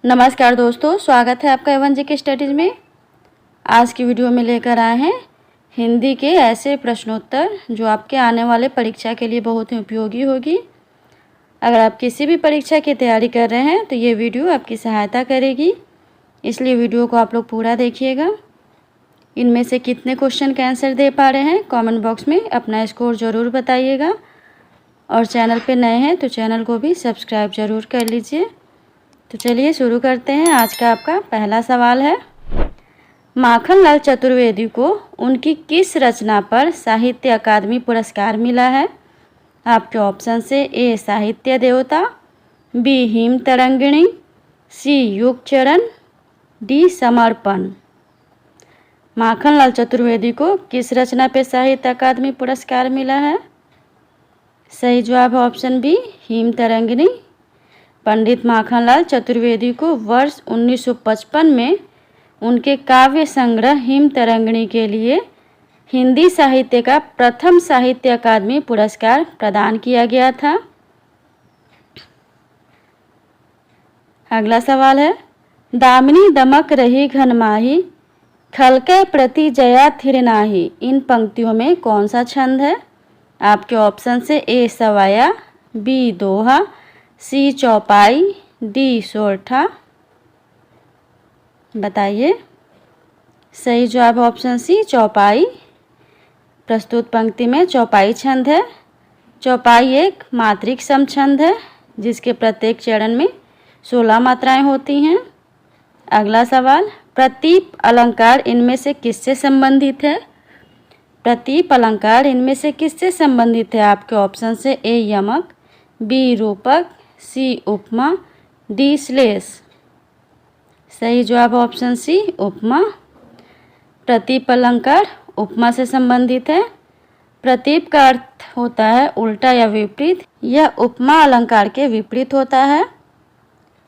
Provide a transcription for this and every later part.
नमस्कार दोस्तों, स्वागत है आपका एवन जीके स्टडीज़ में। आज की वीडियो में लेकर आए हैं हिंदी के ऐसे प्रश्नोत्तर जो आपके आने वाले परीक्षा के लिए बहुत ही उपयोगी होगी। अगर आप किसी भी परीक्षा की तैयारी कर रहे हैं तो ये वीडियो आपकी सहायता करेगी, इसलिए वीडियो को आप लोग पूरा देखिएगा। इनमें से कितने क्वेश्चन के आंसर दे पा रहे हैं कमेंट बॉक्स में अपना स्कोर ज़रूर बताइएगा, और चैनल पे नए हैं तो चैनल को भी सब्सक्राइब ज़रूर कर लीजिए। तो चलिए शुरू करते हैं। आज का आपका पहला सवाल है, माखनलाल चतुर्वेदी को उनकी किस रचना पर साहित्य अकादमी पुरस्कार मिला है? आपके ऑप्शन से ए साहित्य देवता, बी हिम तरंगिणी, सी युग चरण, डी समर्पण। माखनलाल चतुर्वेदी को किस रचना पर साहित्य अकादमी पुरस्कार मिला है? सही जवाब है ऑप्शन बी हिम तरंगिणी। पंडित माखनलाल चतुर्वेदी को वर्ष 1955 में उनके काव्य संग्रह हिम तरंगिणी के लिए हिंदी साहित्य का प्रथम साहित्य अकादमी पुरस्कार प्रदान किया गया था। अगला सवाल है, दामिनी दमक रही घनमाही, खलकै प्रति जया थिर नाही। इन पंक्तियों में कौन सा छंद है? आपके ऑप्शन से ए सवाया, बी दोहा, सी चौपाई, डी सोरठा। बताइए। सही जवाब ऑप्शन सी चौपाई। प्रस्तुत पंक्ति में चौपाई छंद है। चौपाई एक मात्रिक सम छंद है जिसके प्रत्येक चरण में 16 मात्राएं होती हैं। अगला सवाल, प्रतीप अलंकार इनमें से किससे संबंधित है? प्रतीप अलंकार इनमें से किससे संबंधित है? आपके ऑप्शन से ए यमक, बी रूपक, सी उपमा, डी श्लेष। सही जवाब ऑप्शन सी उपमा। प्रतीप अलंकार उपमा से संबंधित है। प्रतीप का अर्थ होता है उल्टा या विपरीत, यह उपमा अलंकार के विपरीत होता है।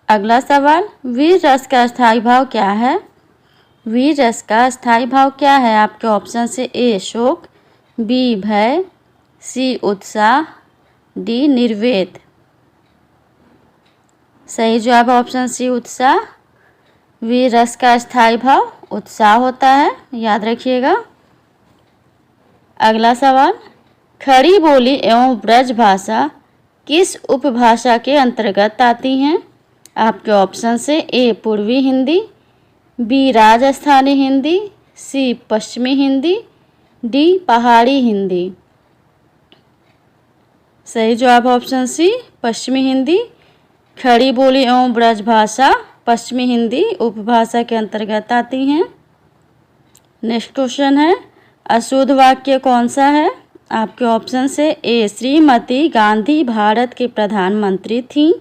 अगला सवाल, वीर रस का स्थायी भाव क्या है? वीर रस का स्थायी भाव क्या है? आपके ऑप्शन से ए शोक, बी भय, सी उत्साह, डी निर्वेद। सही जवाब ऑप्शन सी उत्साह। वीर रस का स्थायी भाव उत्साह होता है, याद रखिएगा। अगला सवाल, खड़ी बोली एवं ब्रज भाषा किस उपभाषा के अंतर्गत आती हैं? आपके ऑप्शन से ए पूर्वी हिंदी, बी राजस्थानी हिंदी, सी पश्चिमी हिंदी, डी पहाड़ी हिंदी। सही जवाब ऑप्शन सी पश्चिमी हिंदी। खड़ी बोली एवं ब्रज भाषा पश्चिमी हिंदी उपभाषा के अंतर्गत आती हैं। नेक्स्ट क्वेश्चन है, अशुद्ध वाक्य कौन सा है? आपके ऑप्शन से ए श्रीमती गांधी भारत के प्रधानमंत्री थीं,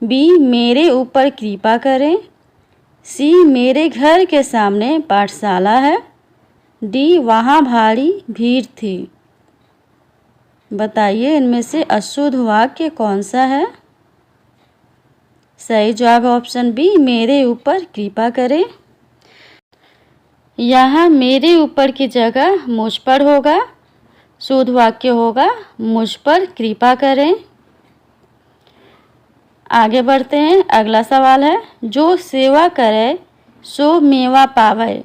बी मेरे ऊपर कृपा करें, सी मेरे घर के सामने पाठशाला है, डी वहाँ भारी भीड़ थी। बताइए इनमें से अशुद्ध वाक्य कौन सा है? सही जवाब ऑप्शन बी मेरे ऊपर कृपा करें। यहाँ मेरे ऊपर की जगह मुझ पर होगा। शुद्ध वाक्य होगा मुझ पर कृपा करें। आगे बढ़ते हैं। अगला सवाल है, जो सेवा करे सो मेवा पावे।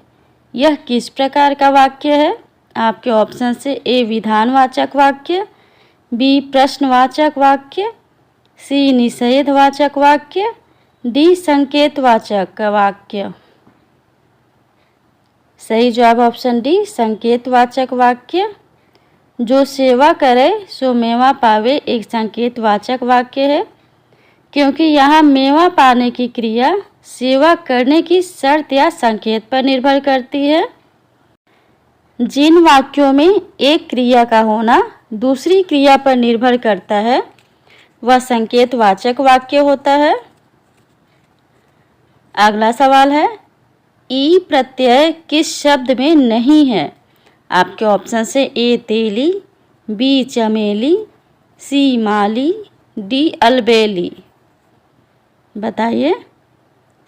यह किस प्रकार का वाक्य है? आपके ऑप्शन से ए विधानवाचक वाक्य, बी प्रश्नवाचक वाक्य, सी निषेधवाचक वाक्य, डी संकेतवाचक वाक्य। सही जवाब ऑप्शन डी संकेतवाचक वाक्य। जो सेवा करे सो मेवा पावे एक संकेतवाचक वाक्य है, क्योंकि यहाँ मेवा पाने की क्रिया सेवा करने की शर्त या संकेत पर निर्भर करती है। जिन वाक्यों में एक क्रिया का होना दूसरी क्रिया पर निर्भर करता है वह संकेतवाचक वाक्य होता है। अगला सवाल है, ई प्रत्यय किस शब्द में नहीं है? आपके ऑप्शन से ए तेली, बी चमेली, सी माली, डी अलबेली। बताइए।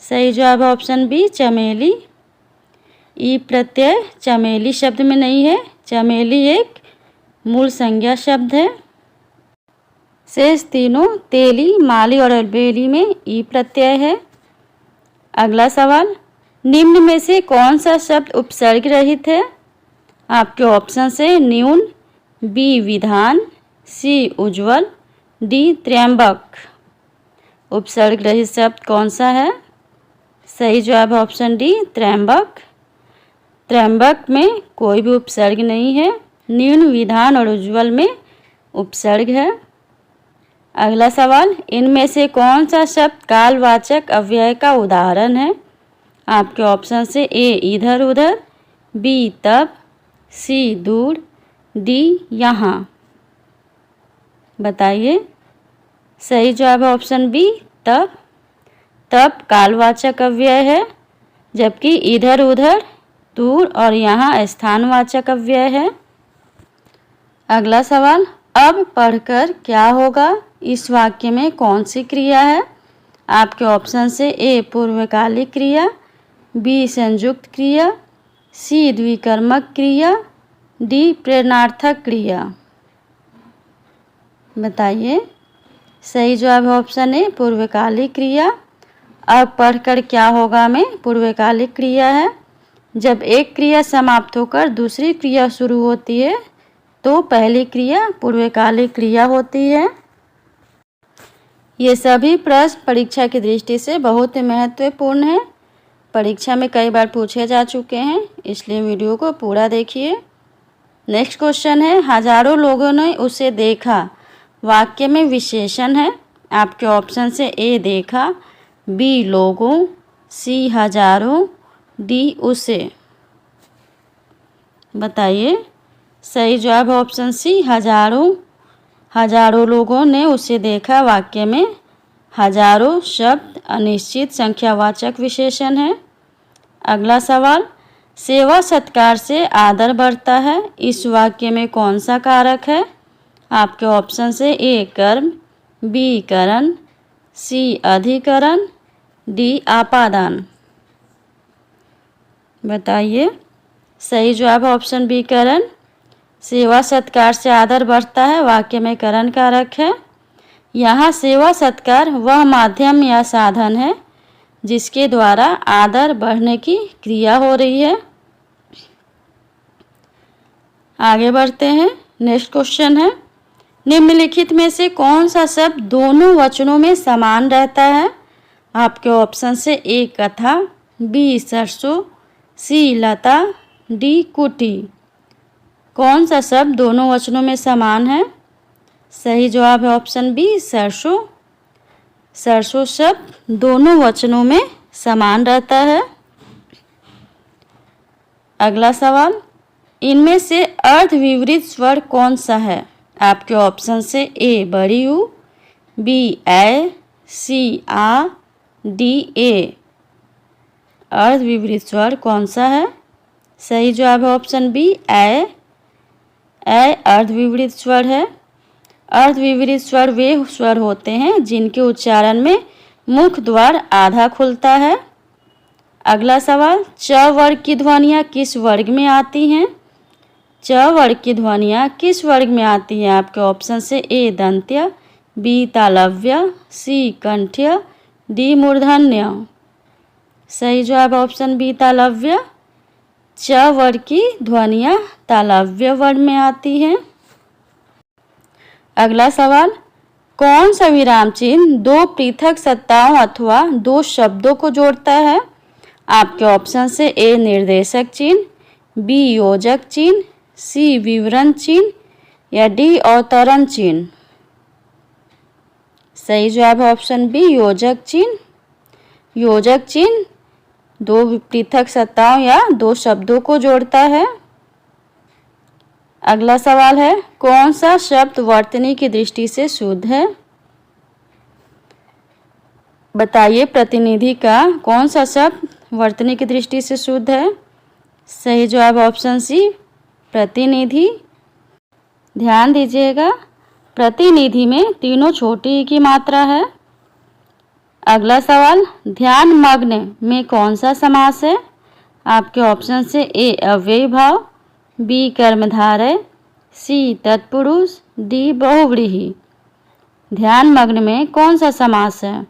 सही जवाब ऑप्शन बी चमेली। ई प्रत्यय चमेली शब्द में नहीं है। चमेली एक मूल संज्ञा शब्द है। शेष तीनों तेली, माली और अलबेली में ई प्रत्यय है। अगला सवाल, निम्न में से कौन सा शब्द उपसर्ग रहित है? आपके ऑप्शन है न्यून, बी विधान, सी उज्ज्वल, डी त्र्यंबक। उपसर्ग रहित शब्द कौन सा है? सही जवाब है ऑप्शन डी त्र्यंबक। त्र्यंबक में कोई भी उपसर्ग नहीं है। न्यून, विधान और उज्ज्वल में उपसर्ग है। अगला सवाल, इनमें से कौन सा शब्द कालवाचक अव्यय का उदाहरण है? आपके ऑप्शन से ए इधर उधर, बी तब, सी दूर, डी यहाँ। बताइए। सही जवाब है ऑप्शन बी तब। तब कालवाचक अव्यय है, जबकि इधर उधर, दूर और यहाँ स्थानवाचक अव्यय है। अगला सवाल, अब पढ़कर क्या होगा? इस वाक्य में कौन सी क्रिया है? आपके ऑप्शन से ए पूर्वकालिक क्रिया, बी संयुक्त क्रिया, सी द्विकर्मक क्रिया, डी प्रेरणार्थक क्रिया। बताइए। सही जवाब है ऑप्शन ए पूर्वकालिक क्रिया। अब पढ़कर क्या होगा में पूर्वकालिक क्रिया है। जब एक क्रिया समाप्त होकर दूसरी क्रिया शुरू होती है तो पहली क्रिया पूर्वकालिक क्रिया होती है। ये सभी प्रश्न परीक्षा की दृष्टि से बहुत ही महत्वपूर्ण है। परीक्षा में कई बार पूछे जा चुके हैं, इसलिए वीडियो को पूरा देखिए। नेक्स्ट क्वेश्चन है, हजारों लोगों ने उसे देखा। वाक्य में विशेषण है। आपके ऑप्शन से ए देखा, बी लोगों, सी हजारों, डी उसे। बताइए। सही जवाब है ऑप्शन सी हजारों। हजारों लोगों ने उसे देखा। वाक्य में हजारों शब्द अनिश्चित संख्यावाचक विशेषण है। अगला सवाल, सेवा सत्कार से आदर बढ़ता है। इस वाक्य में कौन सा कारक है? आपके ऑप्शन से ए कर्म, बी करण, सी अधिकरण, डी आपादान। बताइए। सही जवाब है ऑप्शन बी करण। सेवा सत्कार से आदर बढ़ता है। वाक्य में करण कारक है। यहाँ सेवा सत्कार वह माध्यम या साधन है जिसके द्वारा आदर बढ़ने की क्रिया हो रही है। आगे बढ़ते हैं। नेक्स्ट क्वेश्चन है, निम्नलिखित में से कौन सा शब्द दोनों वचनों में समान रहता है? आपके ऑप्शन से ए कथा, बी सरसों, सी लता, डी कुटी। कौन सा शब्द दोनों वचनों में समान है? सही जवाब है ऑप्शन बी सरसों। सरसों शब्द दोनों वचनों में समान रहता है। अगला सवाल, इनमें से अर्धविपरीत स्वर कौन सा है? आपके ऑप्शन से ए बड़ी ऊ, B A, C uh, D A. अर्धविपरीत स्वर कौन सा है? सही जवाब है ऑप्शन बी ए। ए अर्धविपरीत स्वर है। अर्धविपरीत स्वर वे स्वर होते हैं जिनके उच्चारण में मुख द्वार आधा खुलता है। अगला सवाल, च वर्ग की ध्वनियाँ किस वर्ग में आती हैं? च वर्ग की ध्वनियाँ किस वर्ग में आती हैं? आपके ऑप्शन से ए दंत्य, बी तालव्य, सी कंठ्य, डी मूर्धन्य। सही जवाब ऑप्शन बी तालव्य। च वर्ग की ध्वनियाँ तालव्य वर्ण में आती हैं। अगला सवाल, कौन सा विराम चिन्ह दो पृथक सत्ताओं अथवा दो शब्दों को जोड़ता है? आपके ऑप्शन से ए निर्देशक चिन्ह, बी योजक चिन्ह, सी विवरण चिन्ह या डी अवतरण चिन्ह। सही जवाब है ऑप्शन बी योजक चिन्ह। योजक चिन्ह दो पृथक सत्ताओं या दो शब्दों को जोड़ता है। अगला सवाल है, कौन सा शब्द वर्तनी की दृष्टि से शुद्ध है? बताइए। प्रतिनिधि का कौन सा शब्द वर्तनी की दृष्टि से शुद्ध है? सही जवाब ऑप्शन सी प्रतिनिधि। ध्यान दीजिएगा, प्रतिनिधि में तीनों छोटी ई की मात्रा है। अगला सवाल, ध्यान मग्न में कौन सा समास है? आपके ऑप्शन से ए अव्ययी भाव, बी कर्मधारय, सी तत्पुरुष, डी बहुव्रीहि। ध्यान मग्न में कौन सा समास है?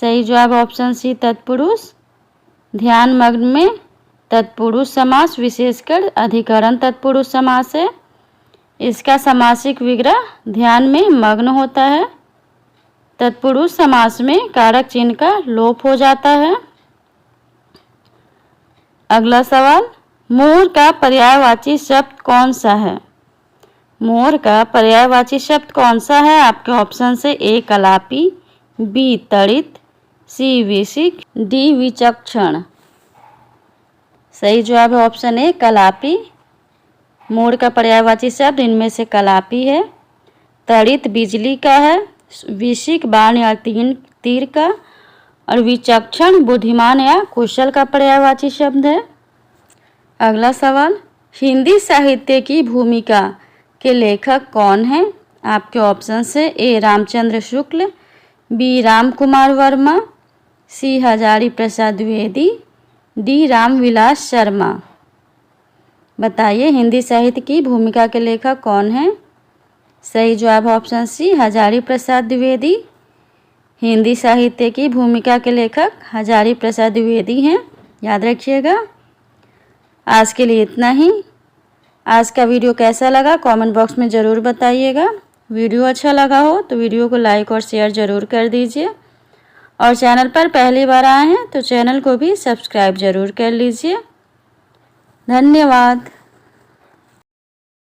सही जवाब ऑप्शन सी तत्पुरुष। ध्यान मग्न में तत्पुरुष समास विशेषकर अधिकरण तत्पुरुष समास है। इसका समासिक विग्रह ध्यान में मग्न होता है। तत्पुरुष समास में कारक चिन्ह का लोप हो जाता है। अगला सवाल, मोर का पर्यायवाची शब्द कौन सा है? मोर का पर्यायवाची शब्द कौन सा है? आपके ऑप्शन से ए कलापी, बी तड़ित, सी विशिक, डी विचक्षण। सही जवाब है ऑप्शन ए कलापी। मोर का पर्यायवाची शब्द इनमें से कलापी है। तड़ित बिजली का है, विशिक बाण या तीर का, और विचक्षण बुद्धिमान या कुशल का पर्यायवाची शब्द है। अगला सवाल, हिंदी साहित्य की भूमिका के लेखक कौन हैं? आपके ऑप्शन से ए रामचंद्र शुक्ल, बी राम कुमार वर्मा, सी हजारी प्रसाद द्विवेदी, डी रामविलास शर्मा। बताइए हिंदी साहित्य की भूमिका के लेखक कौन हैं? सही जवाब ऑप्शन सी हजारी प्रसाद द्विवेदी। हिंदी साहित्य की भूमिका के लेखक हजारी प्रसाद द्विवेदी हैं, याद रखिएगा। आज के लिए इतना ही। आज का वीडियो कैसा लगा कमेंट बॉक्स में ज़रूर बताइएगा। वीडियो अच्छा लगा हो तो वीडियो को लाइक और शेयर ज़रूर कर दीजिए, और चैनल पर पहली बार आए हैं तो चैनल को भी सब्सक्राइब ज़रूर कर लीजिए। धन्यवाद।